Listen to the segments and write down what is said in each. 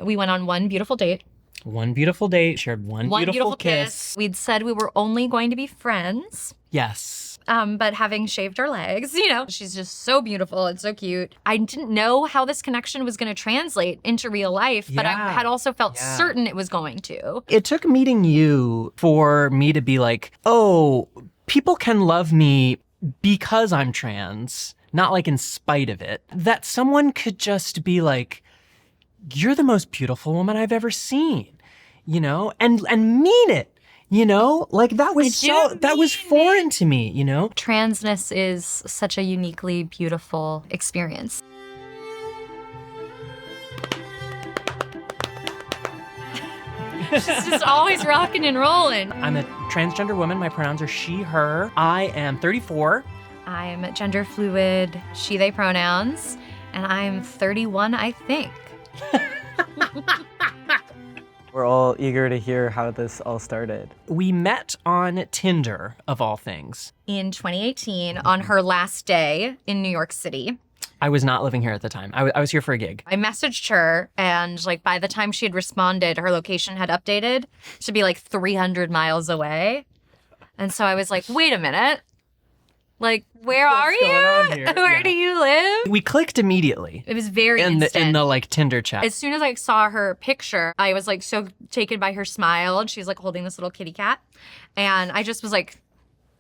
We went on one beautiful date. One beautiful date, shared one beautiful kiss. We'd said we were only going to be friends. Yes. But having shaved our legs, she's just so beautiful and so cute. I didn't know how this connection was going to translate into real life, but I had also felt certain it was going to. It took meeting you for me to be like, oh, people can love me because I'm trans, not like in spite of it. That someone could just be like, you're the most beautiful woman I've ever seen, and mean it. Like that was foreign to me, Transness is such a uniquely beautiful experience. She's just always rocking and rolling. I'm a transgender woman. My pronouns are she, her. I am 34. I'm gender fluid, she, they pronouns, and I'm 31, I think. We're all eager to hear how this all started. We met on Tinder, of all things. In 2018, on her last day in New York City. I was not living here at the time. I was here for a gig. I messaged her, and by the time she had responded, her location had updated to be 300 miles away. And so I was like, wait a minute. Where are you? Where do you live? We clicked immediately. It was very instant. In the Tinder chat. As soon as I saw her picture, I was so taken by her smile, and she's holding this little kitty cat. And I just was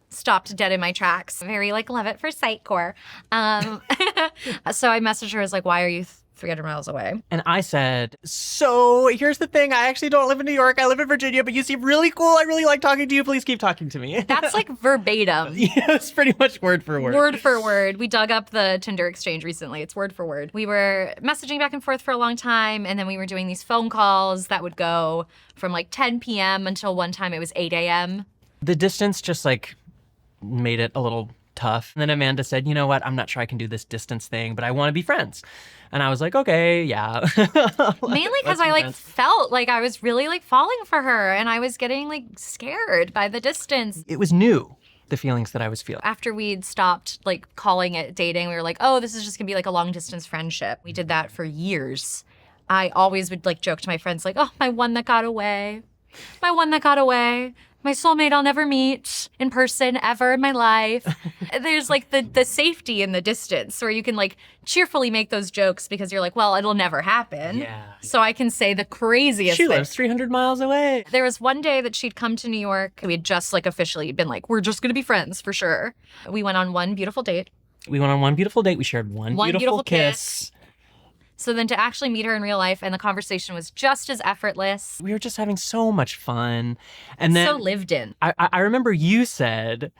stopped dead in my tracks. Very love at first sight core. So I messaged her, I was why are you 300 miles away? And I said, so here's the thing. I actually don't live in New York. I live in Virginia, but you seem really cool. I really like talking to you. Please keep talking to me. That's verbatim. Yeah, it's pretty much word for word. Word for word. We dug up the Tinder exchange recently. It's word for word. We were messaging back and forth for a long time, and then we were doing these phone calls that would go from 10 p.m. until one time it was 8 a.m. The distance just made it a little tough. And then Amanda said, you know what? I'm not sure I can do this distance thing, but I want to be friends. And I was like, okay, yeah. Mainly because I felt I was really falling for her, and I was getting scared by the distance. It was new, the feelings that I was feeling. After we'd stopped calling it dating, we were oh, this is just gonna be a long distance friendship. We did that for years. I always would joke to my friends oh, my one that got away. My one that got away. My soulmate I'll never meet in person ever in my life. There's the safety in the distance where you can cheerfully make those jokes because you're well, it'll never happen. Yeah. So I can say the craziest She thing. lives 300 miles away. There was one day that she'd come to New York. We had just officially been we're just going to be friends for sure. We went on one beautiful date. We shared one beautiful kiss. So then to actually meet her in real life, and the conversation was just as effortless. We were just having so much fun. And then so lived in. I remember you said,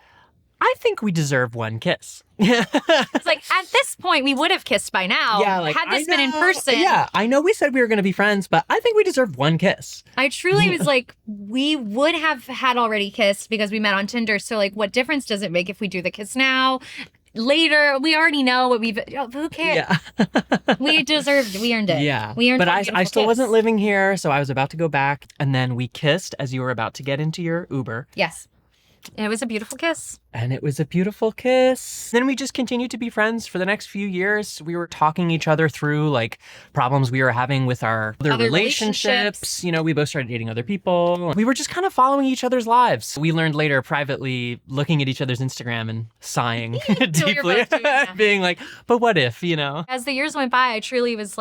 I think we deserve one kiss. It's at this point, we would have kissed by now. Yeah, had this been in person. Yeah, I know we said we were going to be friends, but I think we deserve one kiss. I truly was we would have had already kissed because we met on Tinder. So what difference does it make if we do the kiss now? Later, we already know what who cares? Yeah. We earned it. Yeah. We earned but a I still kiss. wasn't living here, so I was about to go back. And then we kissed as you were about to get into your Uber. Yes. It was a beautiful kiss. And it was a beautiful kiss. Then we just continued to be friends for the next few years. We were talking each other through problems we were having with our other relationships. We both started dating other people. We were just kind of following each other's lives. We learned later privately, looking at each other's Instagram and sighing deeply, being but what if, As the years went by, I truly was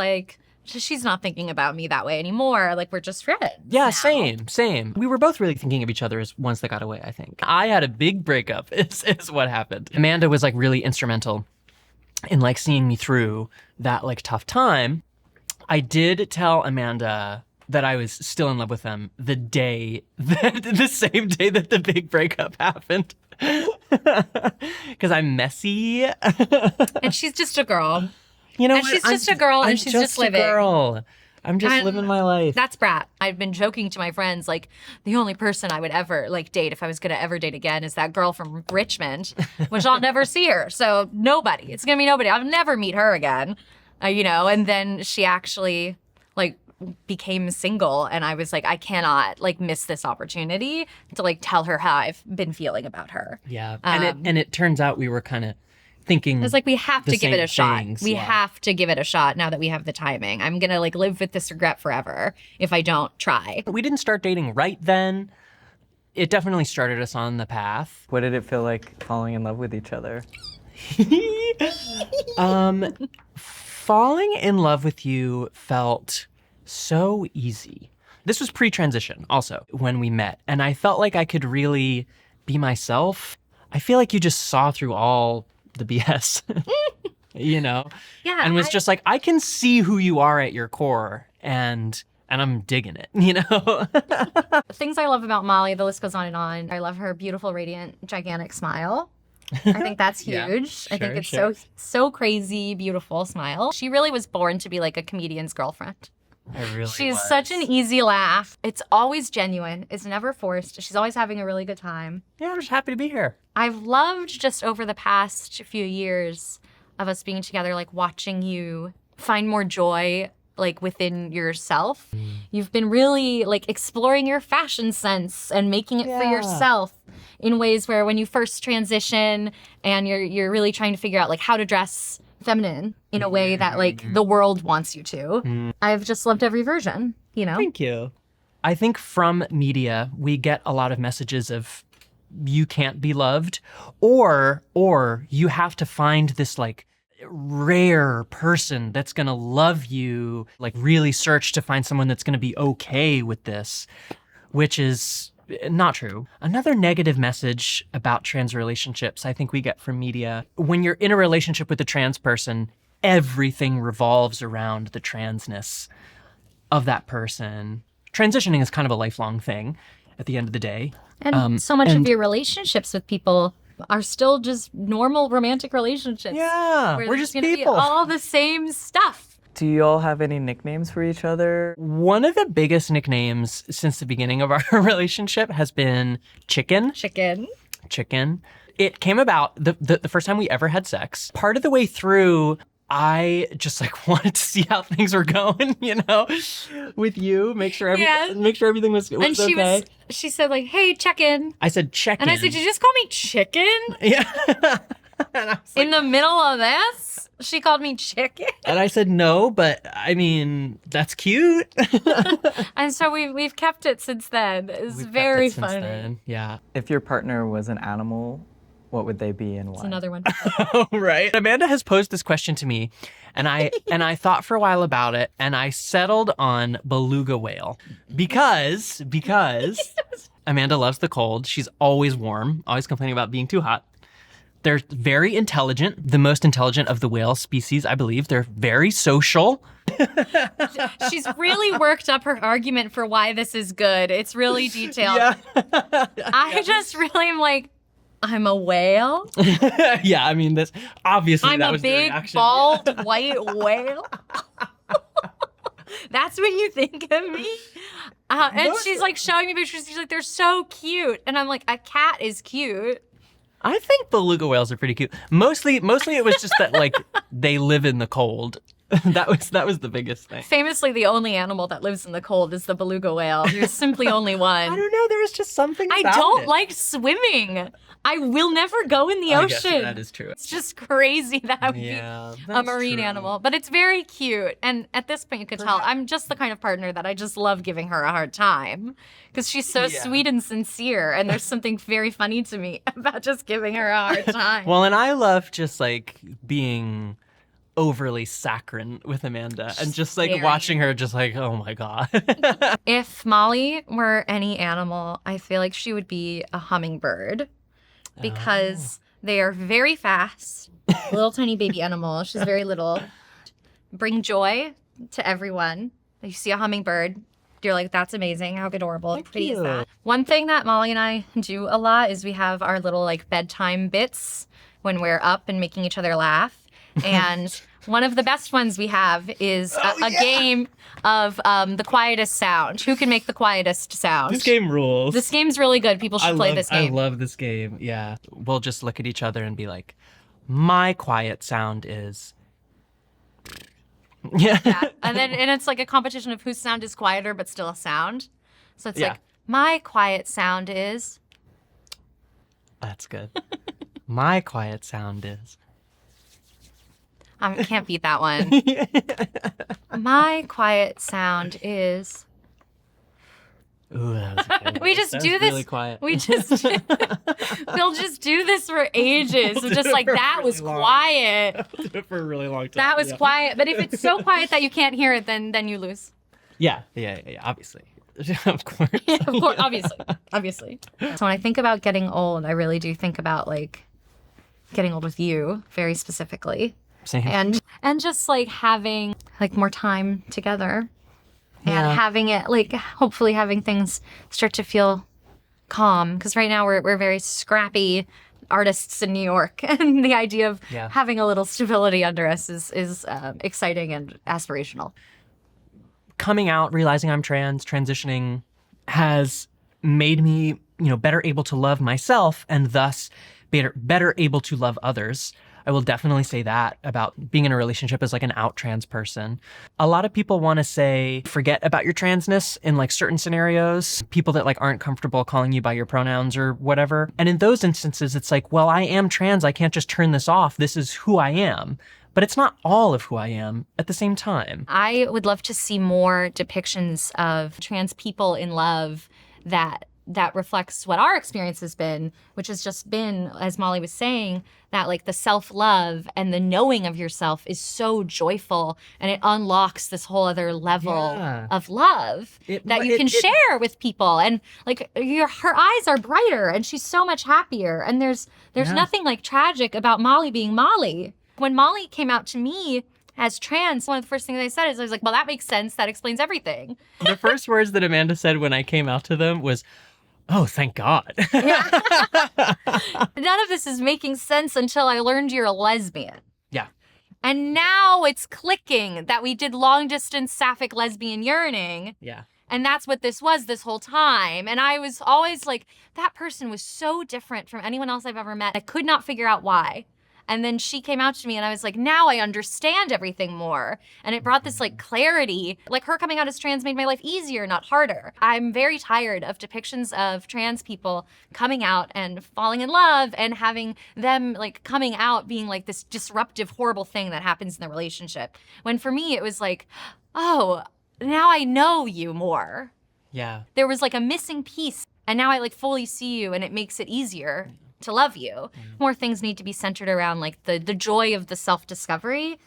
she's not thinking about me that way anymore. We're just friends. Yeah, now. same. We were both really thinking of each other as ones that got away, I think. I had a big breakup is what happened. Amanda was really instrumental in seeing me through that tough time. I did tell Amanda that I was still in love with them the same day that the big breakup happened. Because I'm messy. And she's just a girl. You know and what? she's just a girl, and she's just living. I'm just living my life. That's Brat. I've been joking to my friends, the only person I would ever, date if I was going to ever date again is that girl from Richmond, which I'll never see her. So nobody. It's going to be nobody. I'll never meet her again, and then she actually, became single, and I was I cannot, miss this opportunity to, tell her how I've been feeling about her. Yeah. And it turns out we were kind of thinking. It's like we have the to give it a same shot. things, We yeah. have to give it a shot now that we have the timing. I'm gonna like live with this regret forever if I don't try. We didn't start dating right then. It definitely started us on the path. What did it feel like falling in love with each other? Falling in love with you felt so easy. This was pre-transition also when we met, and I felt like I could really be myself. I feel like you just saw through all the BS, you know? Yeah. And was just like, I can see who you are at your core, and I'm digging it, you know? Things I love about Molly, the list goes on and on. I love her beautiful, radiant, gigantic smile. I think that's huge. Yeah, I think sure, it's so crazy, beautiful smile. She really was born to be like a comedian's girlfriend. She's such an easy laugh. It's always genuine. It's never forced. She's always having a really good time. Yeah, I'm just happy to be here. I've loved just over the past few years of us being together, like watching you find more joy like within yourself. You've been really like exploring your fashion sense and making it for yourself in ways where when you first transition and you're really trying to figure out like how to dress feminine in a way that like the world wants you to. I've just loved every version, you know? Thank you. I think from media, we get a lot of messages of you can't be loved, or you have to find this like rare person that's gonna love you, like really search to find someone that's gonna be okay with this, which is not true. Another negative message about trans relationships I think we get from media, when you're in a relationship with a trans person, everything revolves around the transness of that person. Transitioning is kind of a lifelong thing at the end of the day. And so much of your relationships with people are still just normal romantic relationships. Yeah, where we're there's just gonna people. be all the same stuff. Do you all have any nicknames for each other? One of the biggest nicknames since the beginning of our relationship has been Chicken. Chicken. It came about the first time we ever had sex. Part of the way through, I just like wanted to see how things were going, you know, with you, make sure everything was And okay. she said like, hey, check in. I said check And I said, did you just call me chicken? Yeah. And I was like, In the middle of this? She called me chicken? and I said no, but I mean, that's cute. And so we've kept it since then. It's We've kept very it since funny. then. Yeah. If your partner was an animal, what would they be and why? It's another one. Oh, right. Amanda has posed this question to me, and I thought for a while about it, and I settled on beluga whale because Amanda loves the cold. She's always warm, always complaining about being too hot. They're very intelligent, the most intelligent of the whale species, I believe. They're very social. She's really worked up her argument for why this is good. It's really detailed. Yeah. I just really am like, I'm a whale. Yeah, I mean, this obviously I'm that a was the big, reaction. bald, white whale. That's what you think of me? And she's like showing me pictures. She's like, they're so cute. And I'm like, a cat is cute. I think beluga whales are pretty cute. Mostly it was just that like they live in the cold. That was the biggest thing. Famously, the only animal that lives in the cold is the beluga whale. There's simply only one. I don't know. There was just something. I about don't it. like swimming. I will never go in the I ocean. guess that is true. It's just crazy that I would Yeah, be a that's marine true. animal. But it's very cute. And at this point, you could tell I'm just the kind of partner that I just love giving her a hard time. Because she's so Yeah. sweet and sincere. And there's something very funny to me about just giving her a hard time. Well, and I love just like being overly saccharine with Amanda and just like Very. watching her just like, oh my God. If Molly were any animal, I feel like she would be a hummingbird. Because they are very fast, little tiny baby animal. She's very little. Bring joy to everyone. You see a hummingbird, you're like, that's amazing. How adorable and pretty is you. that? One thing that Molly and I do a lot is we have our little like bedtime bits when we're up and making each other laugh. And one of the best ones we have is a game of the quietest sound. Who can make the quietest sound? This game rules. This game's really good. People should play this game. I love this game. Yeah. We'll just look at each other and be like, my quiet sound is. Yeah. Yeah. And it's like a competition of whose sound is quieter but still a sound. So it's Yeah. like, my quiet sound is. That's good. My quiet sound is. Can't beat that one. My quiet sound is. Ooh, that was a good one. We just That do was this. really quiet. We just. We'll just do this for ages. We'll Just do it like for that really was long. quiet. I'll do it for a really long time. That was yeah. quiet. But if it's so quiet that you can't hear it, then you lose. Yeah, obviously. Of course. Yeah, of course, obviously. So when I think about getting old, I really do think about like getting old with you very specifically, Same. and just like having like more time together, Yeah. and having it like hopefully having things start to feel calm, because right now we're very scrappy artists in New York, and the idea of Yeah. having a little stability under us is exciting and aspirational. Coming out, realizing I'm transitioning has made me, better able to love myself and thus better able to love others. I will definitely say that about being in a relationship as like an out trans person. A lot of people want to say, forget about your transness in like certain scenarios, people that like aren't comfortable calling you by your pronouns or whatever. And in those instances, it's like, well, I am trans. I can't just turn this off. This is who I am. But it's not all of who I am at the same time. I would love to see more depictions of trans people in love that reflects what our experience has been, which has just been, as Molly was saying, that like the self-love and the knowing of yourself is so joyful, and it unlocks this whole other level Yeah. of love that you can share with people. And like her eyes are brighter and she's so much happier. And there's Yeah. nothing like tragic about Molly being Molly. When Molly came out to me as trans, one of the first things I said is I was like, well, that makes sense. That explains everything. The first words that Amanda said when I came out to them was, oh, thank God. None of this is making sense until I learned you're a lesbian. Yeah. And now it's clicking that we did long distance sapphic lesbian yearning. Yeah. And that's what this was this whole time. And I was always like, that person was so different from anyone else I've ever met. I could not figure out why. And then she came out to me and I was like, now I understand everything more. And it brought this like clarity. Like her coming out as trans made my life easier, not harder. I'm very tired of depictions of trans people coming out and falling in love and having them like coming out being like this disruptive, horrible thing that happens in the relationship. When for me, it was like, oh, now I know you more. Yeah. There was like a missing piece. And now I like fully see you and it makes it easier to love you. More things need to be centered around like the joy of the self-discovery.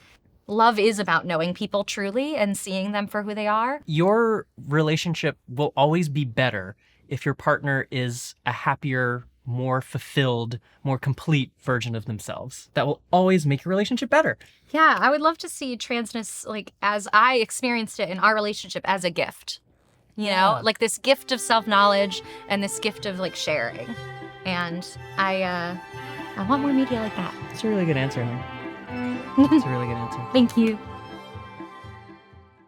Love is about knowing people truly and seeing them for who they are. Your relationship will always be better if your partner is a happier, more fulfilled, more complete version of themselves. That will always make your relationship better. Yeah, I would love to see transness like as I experienced it in our relationship as a gift. You know, like this gift of self-knowledge and this gift of like sharing. And I want more media like that. It's a really good answer, huh? It's a really good answer. Thank you.